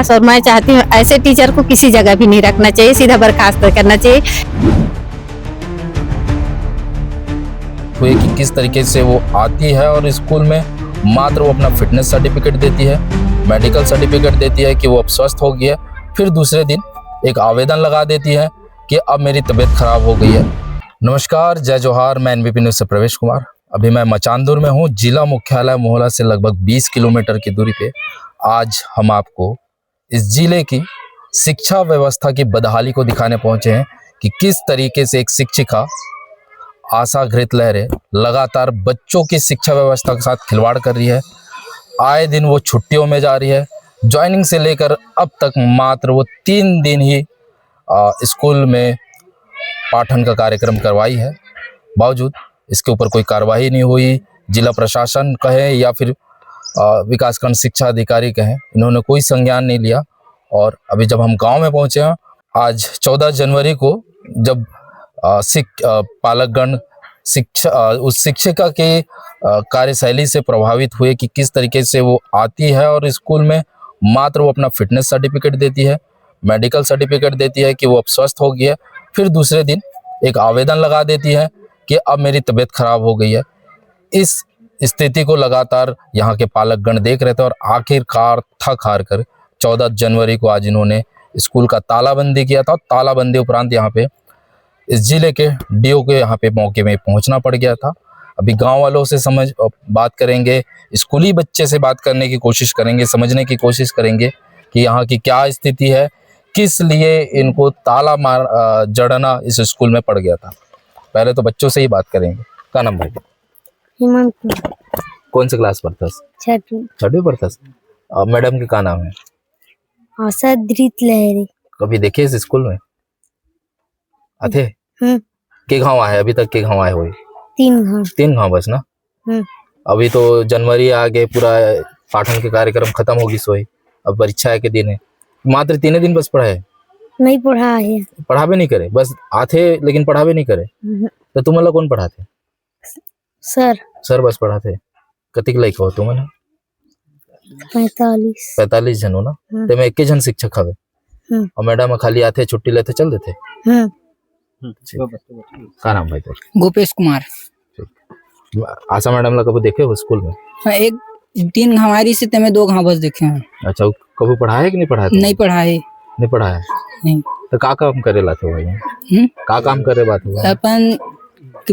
पास। और मैं चाहती हूँ ऐसे टीचर को किसी जगह भी नहीं रखना चाहिए, सीधा बर्खास्त करना चाहिए। हुए कि किस तरीके से वो आती है और स्कूल में मात्र वो अपना फिटनेस सर्टिफिकेट देती है, मेडिकल सर्टिफिकेट देती है कि वो अब स्वस्थ हो गई है, फिर दूसरे दिन एक आवेदन लगा देती है कि अब मेरी तबीयत खराब हो गई है। नमस्कार, जय जोहार। मैं एनवीपी न्यूज़ से प्रवेश कुमार। अभी मैं मचानदुर में हूँ, जिला मुख्यालय मोहला से लगभग 20 किलोमीटर की दूरी पे। आज हम आपको इस जिले की शिक्षा व्यवस्था की बदहाली को दिखाने पहुंचे हैं कि किस तरीके से एक शिक्षिका आशा घृतलहरे लगातार बच्चों की शिक्षा व्यवस्था के साथ खिलवाड़ कर रही है। आए दिन वो छुट्टियों में जा रही है। ज्वाइनिंग से लेकर अब तक मात्र वो 3 दिन ही स्कूल में पाठन का कार्यक्रम करवाई है। बावजूद इसके ऊपर कोई कार्रवाई नहीं हुई। जिला प्रशासन कहे या फिर विकासखंड शिक्षा अधिकारी कहें, इन्होंने कोई संज्ञान नहीं लिया। और अभी जब हम गांव में पहुंचे हैं, आज 14 जनवरी को, जब पालकगण उस शिक्षिका के कार्यशैली से प्रभावित हुए कि किस तरीके से वो आती है और स्कूल में मात्र वो अपना फिटनेस सर्टिफिकेट देती है, मेडिकल सर्टिफिकेट देती है कि वो अब स्वस्थ हो गई है, फिर दूसरे दिन एक आवेदन लगा देती है कि अब मेरी तबीयत खराब हो गई है। इस स्थिति को लगातार यहाँ के पालकगण देख रहे थे और आखिरकार थक हार कर 14 जनवरी को आज इन्होंने स्कूल का तालाबंदी किया था। तालाबंदी उपरांत यहाँ पे इस जिले के डीओ के यहाँ पे मौके में पहुंचना पड़ गया था। अभी गांव वालों से बात करेंगे, स्कूली बच्चे से बात करने की कोशिश करेंगे, समझने की कोशिश करेंगे कि यहाँ की क्या स्थिति है, किस लिए इनको ताला जड़ना इस स्कूल में पड़ गया था। पहले तो बच्चों से ही बात करेंगे। क्या नाम भाई? हेमंत। कौन से क्लास पढ़ता? छठवीं पढ़ता। मैडम के क्या नाम है? आशा घृतलहरे। कभी देखे इस स्कूल में आते? के गाँव आए अभी तक? के गाँव आए हुए? 3 गाँव बस ना। अभी तो जनवरी आ गए, पूरा पाठन के कार्यक्रम खत्म होगी सोई। अब परीक्षा के दिन है, मात्र 3 दिन बस पढ़ा है? नहीं पढ़ा है। पढ़ा भी नहीं करे, बस आते लेकिन पढ़ा भी नहीं करे। तो तुम लोग कौन पढ़ाते? सर बस पढ़ाते। कतिक लाइक हो तुम? 45 जन हो ना। तो मैं 21 जन शिक्षक हवे और मैडम खाली आते छुट्टी लेते चल देते। क्या नाम भाई तो? गोपेश कुमार। आशा मैडम ला कभी देखे हो स्कूल में? एक 3 हमारी से मैं 2 बस देखे हैं। अच्छा, कभी पढ़ाया कि नहीं पढ़ाया? नहीं पढ़ाए। नहीं पढ़ाया नहीं। तो का काम करे लाते भाई? का काम करे बात हुआ? अपन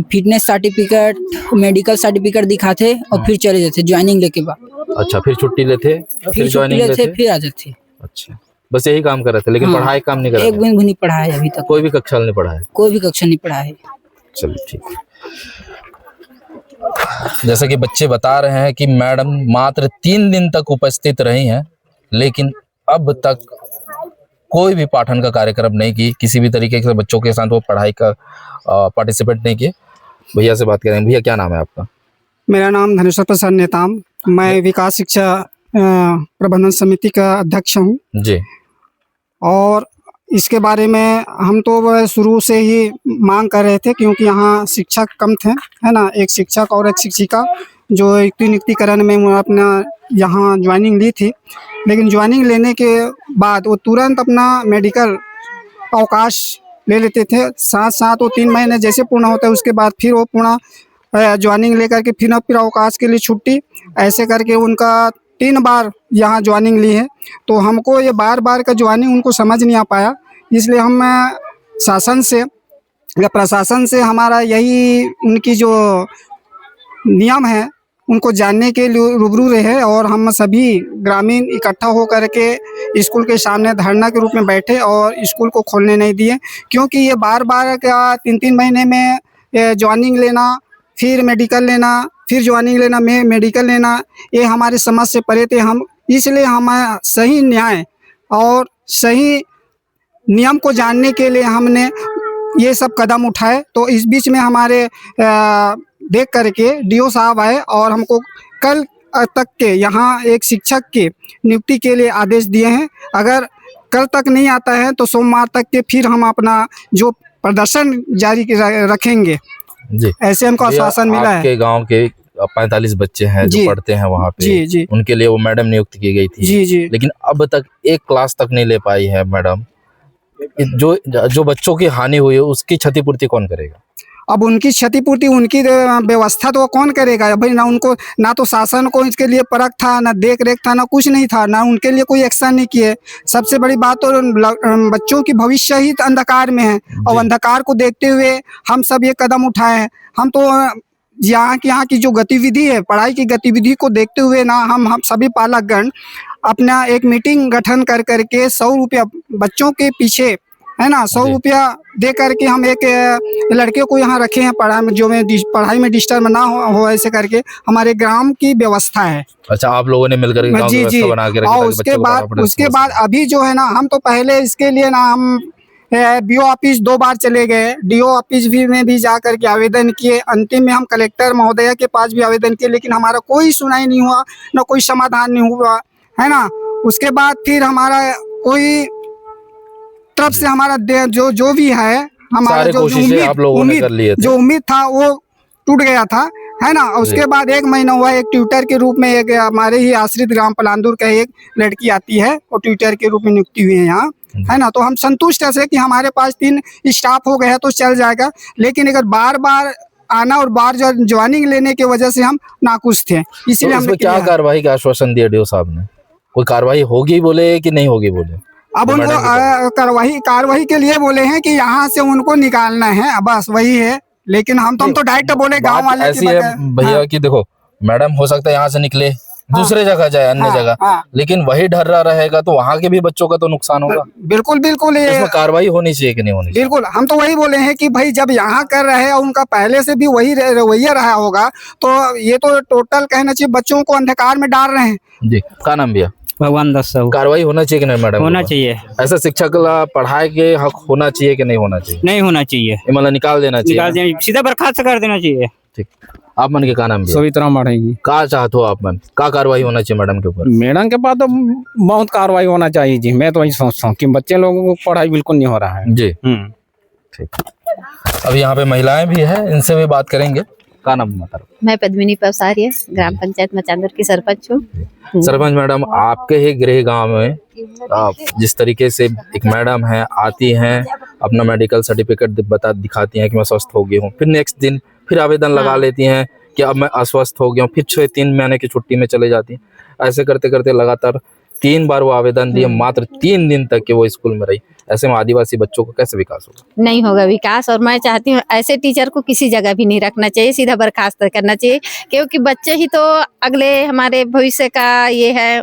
फिटनेस सर्टिफिकेट, मेडिकल सर्टिफिकेट दिखाते और फिर चले जाते ज्वाइनिंग लेके बाद। अच्छा, फिर छुट्टी लेते, फिर ज्वाइनिंग लेते, फिर आ जाते। अच्छा, बस यही काम कर रहे थे, लेकिन पढ़ाई काम नहीं कर रहे? एक दिन भी नहीं पढ़ा है अभी तक। कोई भी कक्षा नहीं पढ़ा है? कोई भी कक्षा नहीं पढ़ा है। चलिए ठीक है। जैसा कि बच्चे बता रहे हैं कि मैडम मात्र 3 दिन तक उपस्थित रही हैं, लेकिन अब तक कोई भी पाठन का कार्यक्रम नहीं की, किसी भी तरीके से बच्चों के साथ वो पढ़ाई का पार्टिसिपेट नहीं किए। भैया से बात करेंगे। भैया क्या नाम है आपका? मेरा नाम धनेश्वर प्रसाद नेताम। मैं विकास शिक्षा प्रबंधन समिति का अध्यक्ष हूँ जी। और इसके बारे में हम तो शुरू से ही मांग कर रहे थे, क्योंकि यहाँ शिक्षक कम थे, है ना। एक शिक्षक और एक शिक्षिका जो नियुक्तिकरण में अपना यहाँ ज्वाइनिंग ली थी, लेकिन ज्वाइनिंग लेने के बाद वो तुरंत अपना मेडिकल अवकाश ले लेते थे। साथ वो 3 महीने जैसे पूर्ण होता है उसके बाद फिर वो पूर्ण ज्वाइनिंग लेकर के फिर अवकाश के लिए छुट्टी, ऐसे करके उनका 3 बार यहाँ ज्वाइनिंग ली है। तो हमको ये बार का ज्वाइनिंग उनको समझ नहीं आ पाया, इसलिए हम शासन से या प्रशासन से हमारा यही उनकी जो नियम है उनको जानने के लिए रूबरू रहे और हम सभी ग्रामीण इकट्ठा हो करके स्कूल के सामने धरना के रूप में बैठे और स्कूल को खोलने नहीं दिए। क्योंकि ये बार का 3 महीने में ज्वाइनिंग लेना, फिर मेडिकल लेना, फिर ज्वाइनिंग लेना, मेडिकल लेना, ये हमारे समझ से परे थे। हम इसलिए हम सही न्याय और सही नियम को जानने के लिए हमने ये सब कदम उठाए। तो इस बीच में हमारे देख करके डीओ साहब आए और हमको कल तक के यहाँ एक शिक्षक के नियुक्ति के लिए आदेश दिए हैं। अगर कल तक नहीं आता है तो सोमवार तक के फिर हम अपना जो प्रदर्शन जारी रखेंगे जी। ऐसे हमको आश्वासन मिला है। आपके गांव के 45 बच्चे हैं जो जी। पढ़ते हैं वहाँ पे, जी जी उनके लिए वो मैडम नियुक्त की गई थी, जी जी लेकिन अब तक एक क्लास तक नहीं ले पाई है मैडम। जो जो बच्चों की हानि हुई है उसकी क्षतिपूर्ति कौन करेगा? अब उनकी क्षतिपूर्ति, उनकी व्यवस्था तो कौन करेगा भाई? ना उनको, ना तो शासन को इसके लिए परख था, ना देख रेख था, ना कुछ नहीं था, ना उनके लिए कोई एक्शन नहीं किए। सबसे बड़ी बात तो बच्चों की भविष्य ही अंधकार में है, और अंधकार को देखते हुए हम सब ये कदम उठाए हैं। हम तो यहाँ की जो गतिविधि है, पढ़ाई की गतिविधि को देखते हुए ना हम सभी पालकगण अपना एक मीटिंग गठन कर करके 100 रुपया बच्चों के पीछे, है ना, 100 रुपया दे करके हम एक लड़के को यहाँ रखे हैं पढ़ाई में, जो में पढ़ाई में डिस्टर्ब ना हो ऐसे करके हमारे ग्राम की व्यवस्था है। अच्छा, आप लोगों ने मिलकर के गांव की जी जी। व्यवस्था बना के रखी और ताकि बच्चों को पढ़ाना पड़े। उसके बाद अभी जो है ना, हम तो पहले इसके लिए ना हम बीओ ऑफिस 2 बार चले गए, डीओ ऑफिस भी में भी जा करके आवेदन किए, अंतिम में हम कलेक्टर महोदया के पास भी आवेदन किए, लेकिन हमारा कोई सुनाई नहीं हुआ, ना कोई समाधान नहीं हुआ, है ना। उसके बाद फिर हमारा कोई तरफ से हमारा जो भी है, हमारा सारे जो कोशिशें आप लोगों ने कर लिए थे। जो उम्मीद था वो टूट गया था, है ना। और उसके बाद 1 महीना हुआ, एक ट्यूटर के रूप में एक हमारे ही आश्रित ग्राम पलांदुर का एक लड़की आती है और ट्यूटर के रूप में नियुक्ति हुई है यहाँ, है ना। तो हम संतुष्ट है कि हमारे पास 3 स्टाफ हो गया तो चल जाएगा, लेकिन अगर बार बार आना और बार ज्वाइनिंग लेने की वजह से हम नाखुश थे, इसलिए तो हमने क्या कार्रवाई का आश्वासन दिया डीओ साहब ने? कोई कार्रवाई होगी बोले कि नहीं होगी बोले? अब उनको कार्रवाई के लिए बोले हैं कि यहाँ से उनको निकालना है, बस वही है। लेकिन हम तो डायरेक्ट बोले गांव वाले ऐसी है भैया कि देखो, मैडम हो सकता है यहाँ से निकले दूसरे जगह जाए, अन्य जगह, लेकिन वही ढर्रा रहेगा तो वहाँ के भी बच्चों का तो नुकसान होगा। बिल्कुल बिल्कुल, ये इसमें कार्रवाई होनी चाहिए कि नहीं होनी चाहिए? बिल्कुल, हम तो वही बोले हैं कि भाई जब यहाँ कर रहे हैं, उनका पहले से भी वही रवैया रहा होगा, तो ये तो टोटल कहना चाहिए बच्चों को अंधकार में डाल रहे हैं। जी, क्या नाम भैया? भगवान दास साहू। कार्रवाई होना चाहिए कि नहीं मैडम? होना चाहिए। ऐसा शिक्षक पढ़ाई के हक होना चाहिए कि नहीं होना चाहिए? नहीं होना चाहिए, मतलब निकाल देना चाहिए, निकाल देना, सीधा बर्खास्त कर देना चाहिए। ठीक। आप मन के क्या नाम भैया? सवित्रा मढ़ेगी। क्या चाहते हो आप मन? क्या कार्रवाई होना चाहिए मैडम के ऊपर? मैडम के पास तो बहुत कार्रवाई होना चाहिए जी। मैं तो वही सोचता हूँ कि बच्चे लोगों को पढ़ाई बिल्कुल नहीं हो रहा है जी। ठीक। अब यहाँ पे महिलाएं भी है, इनसे भी बात करेंगे। क्या नाम बता? मैं पद्मिनी पवसारिया, ग्राम पंचायत मचांदर की सरपंच हूँ। सरपंच मैडम, आपके ही गृह गांव में जिस तरीके से एक मैडम है, आती हैं, अपना मेडिकल सर्टिफिकेट दिखाती हैं कि मैं स्वस्थ हो गई हूँ, फिर नेक्स्ट दिन फिर आवेदन लगा लेती हैं कि अब मैं अस्वस्थ हो गया हूँ, फिर 3 महीने की छुट्टी में चले जाती हैं। ऐसे करते करते लगातार 3 बार वो आवेदन दिए, मात्र 3 दिन तक के वो स्कूल में रही। ऐसे में आदिवासी बच्चों को कैसे विकास होगा? नहीं होगा विकास, और मैं चाहती हूँ ऐसे टीचर को किसी जगह भी नहीं रखना चाहिए, सीधा बर्खास्त करना चाहिए, क्योंकि बच्चे ही तो अगले हमारे भविष्य का ये है।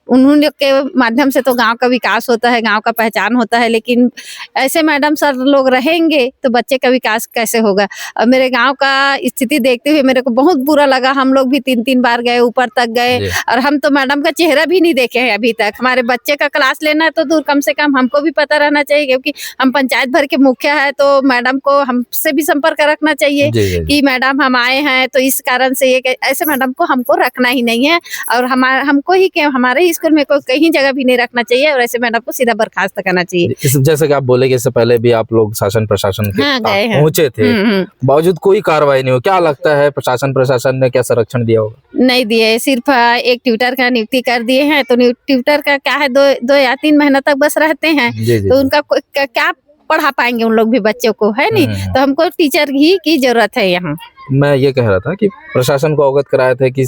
उन्होंने के माध्यम से तो गांव का विकास होता है, गांव का पहचान होता है, लेकिन ऐसे मैडम सर लोग रहेंगे तो बच्चे का विकास कैसे होगा? और मेरे गांव का स्थिति देखते हुए मेरे को बहुत बुरा लगा। हम लोग भी 3-3 बार गए, ऊपर तक गए, और हम तो मैडम का चेहरा भी नहीं देखे हैं अभी तक। हमारे बच्चे का क्लास लेना है तो दूर, कम से कम हमको भी पता रहना चाहिए, क्योंकि हम पंचायत भर के मुखिया है, तो मैडम को हमसे भी संपर्क रखना चाहिए कि मैडम हम आए हैं, तो इस कारण से ये ऐसे मैडम को हमको रखना ही नहीं है, और हमको ही हमारे स्कूल में कोई कहीं जगह भी नहीं रखना चाहिए, और ऐसे मैडम को सीधा बर्खास्त करना चाहिए। जैसे कि आप बोले कि इससे पहले भी आप लोग शासन प्रशासन के पहुंचे थे, बावजूद कोई कार्रवाई नहीं हो, क्या लगता है प्रशासन ने क्या संरक्षण दिया होगा? नहीं दिए, सिर्फ एक ट्यूटर का नियुक्ति कर दिए हैं। तो ट्यूटर का क्या है, 2 या 3 महीना तक बस रहते हैं, तो उनका क्या पढ़ा पाएंगे उन लोग भी बच्चों को, है नहीं। तो हमको टीचर ही की जरूरत है यहाँ। मैं ये कह रहा था कि प्रशासन को अवगत कराया था कि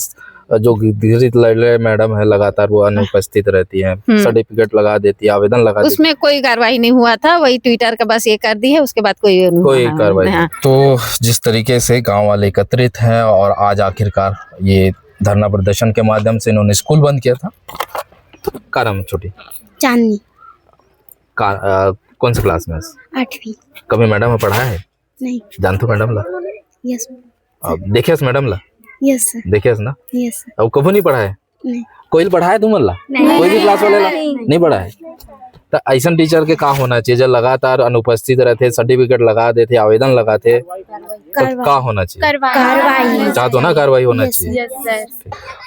जो मैडम है लगातार वो अनुपस्थित रहती है, सर्टिफिकेट लगा देती है, आवेदन लगा देती है, उसमें कोई कार्रवाई नहीं हुआ था। वही ट्विटर का बस ये कर दी है, उसके बाद कोई कार्रवाई नहीं। तो जिस तरीके से गांव वाले एकत्रित हैं और आज आखिरकार ये धरना प्रदर्शन के माध्यम से इन्होंने स्कूल बंद किया था। क्या नाम छोटी? चांदनी। कौन सी क्लास में? 8वीं। कभी मैडम में पढ़ा है? नहीं। जानते हो मैडम ला? यस। देखे मैडम ला? Yes sir. देखे ना? यस। अब कभी नहीं पढ़ा है? नहीं। कोई पढ़ा है तुम ला? कोई भी क्लास वाले ला नहीं पढ़ा है? तो ऐसा टीचर के कहाँ होना चाहिए जो लगातार अनुपस्थित रहते, सर्टिफिकेट लगा देते, आवेदन लगाते, तो क्या होना चाहिए? कार्रवाई। चाहते हो ना कार्रवाई होना चाहिए।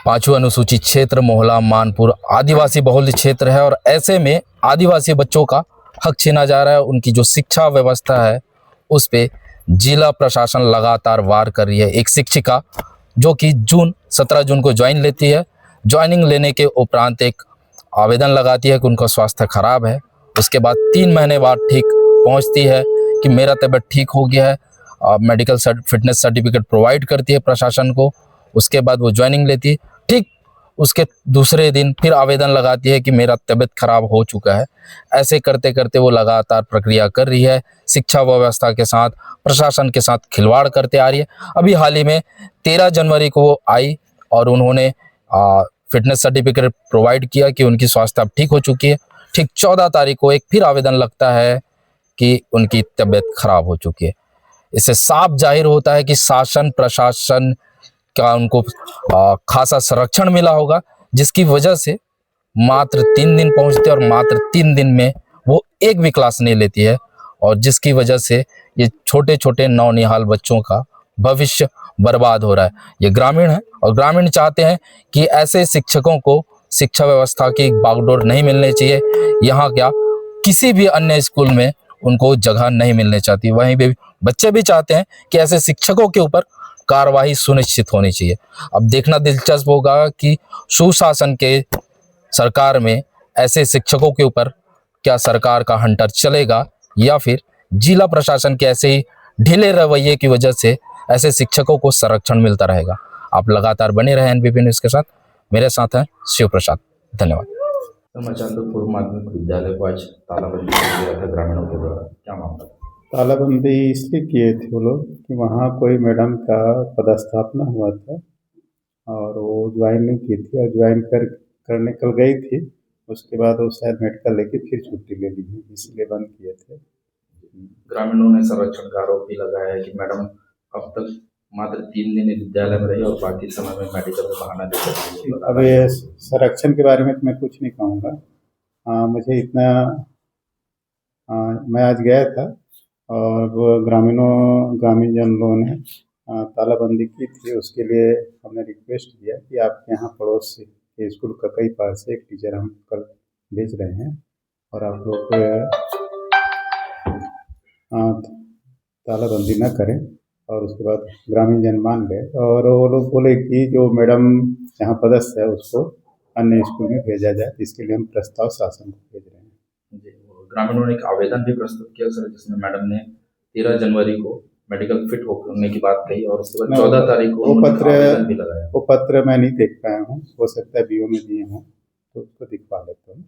5वां अनुसूचित क्षेत्र मोहला मानपुर आदिवासी बहुल क्षेत्र है, और ऐसे में आदिवासी बच्चों का हक छीना जा रहा है। उनकी जो शिक्षा व्यवस्था है उस पे जिला प्रशासन लगातार वार कर रही है। एक शिक्षिका जो कि 17 जून को ज्वाइन लेती है। ज्वाइनिंग लेने के उपरांत एक आवेदन लगाती है कि उनका स्वास्थ्य खराब है। उसके बाद 3 महीने बाद ठीक पहुंचती है कि मेरा तबीयत ठीक हो गया है, मेडिकल फिटनेस सर्टिफिकेट प्रोवाइड करती है प्रशासन को। उसके बाद वो ज्वाइनिंग लेती है। ठीक उसके दूसरे दिन फिर आवेदन लगाती है कि मेरा तबीयत खराब हो चुका है। ऐसे करते करते वो लगातार प्रक्रिया कर रही है, शिक्षा व्यवस्था के साथ, प्रशासन के साथ खिलवाड़ करते आ रही है। अभी हाल ही में 13 जनवरी को वो आई और उन्होंने फिटनेस सर्टिफिकेट प्रोवाइड किया कि उनकी स्वास्थ्य अब ठीक हो चुकी है। ठीक 14 तारीख को एक फिर आवेदन लगता है कि उनकी तबीयत खराब हो चुकी है। इससे साफ जाहिर होता है कि शासन प्रशासन का उनको खासा संरक्षण मिला होगा, जिसकी वजह से मात्र 3 दिन पहुंचते और मात्र 3 दिन में वो एक भी क्लास नहीं लेती है, और जिसकी वजह से ये छोटे छोटे नौनिहाल बच्चों का भविष्य बर्बाद हो रहा है। ये ग्रामीण है और ग्रामीण चाहते हैं कि ऐसे शिक्षकों को शिक्षा व्यवस्था की बागडोर नहीं मिलनी चाहिए। यहाँ क्या किसी भी अन्य स्कूल में उनको जगह नहीं मिलनी चाहती। वहीं भी बच्चे भी चाहते हैं कि ऐसे शिक्षकों के ऊपर कार्रवाई सुनिश्चित होनी चाहिए। अब देखना दिलचस्प होगा कि सुशासन के सरकार में ऐसे शिक्षकों के ऊपर क्या सरकार का हंटर चलेगा, या फिर जिला प्रशासन के ऐसे ही ढीले रवैये की वजह से ऐसे शिक्षकों को संरक्षण मिलता रहेगा। आप लगातार बने रहे एनबीपी न्यूज़ के साथ। मेरे साथ हैं शिव प्रसाद। धन्यवाद। समाचार पूर्व माध्यमिक विद्यालय को आज तालाबंदी कर दिया था ग्रामीणों के द्वारा, क्या मामला? तालाबंदी इसलिए किए थे वो लोग कि वहाँ कोई मैडम का पदस्थापना हुआ था और वो ज्वाइन नहीं की थी, और ज्वाइन करने कल गई थी। उसके बाद वो शायद मेडिकल लेके फिर छुट्टी ले ली है, इसलिए बंद किए थे। ग्रामीणों ने संरक्षण का आरोप भी लगाया है कि मैडम अब तक मात्र 3 दिन विद्यालय में रही और बाकी समय में मेडिकल में बहाना देकर। अब ये संरक्षण के बारे में तो मैं कुछ नहीं कहूँगा। मुझे इतना मैं आज गया था और वो ग्रामीण जन लोगों ने तालाबंदी की थी। उसके लिए हमने रिक्वेस्ट किया कि आपके यहाँ पड़ोस के स्कूल ककई पार से एक टीचर हम कल भेज रहे हैं और आप लोग तालाबंदी न करें। और उसके बाद ग्रामीण जन मान गए और वो लोग बोले कि जो मैडम यहाँ पदस्थ है उसको अन्य स्कूल में भेजा जाए। इसके लिए हम प्रस्ताव शासन को भेज रहे हैं। ग्रामीणों ने एक आवेदन भी प्रस्तुत किया सर, जिसमें मैडम ने 13 जनवरी को मेडिकल फिट होने की बात कही और उसके बाद 14 तारीख को आवेदन भी लगाया। वो पत्र मैं नहीं देख पाया हूँ, हो सकता है बीओ में दिए हों तो उसको दिखवा लेता हूँ।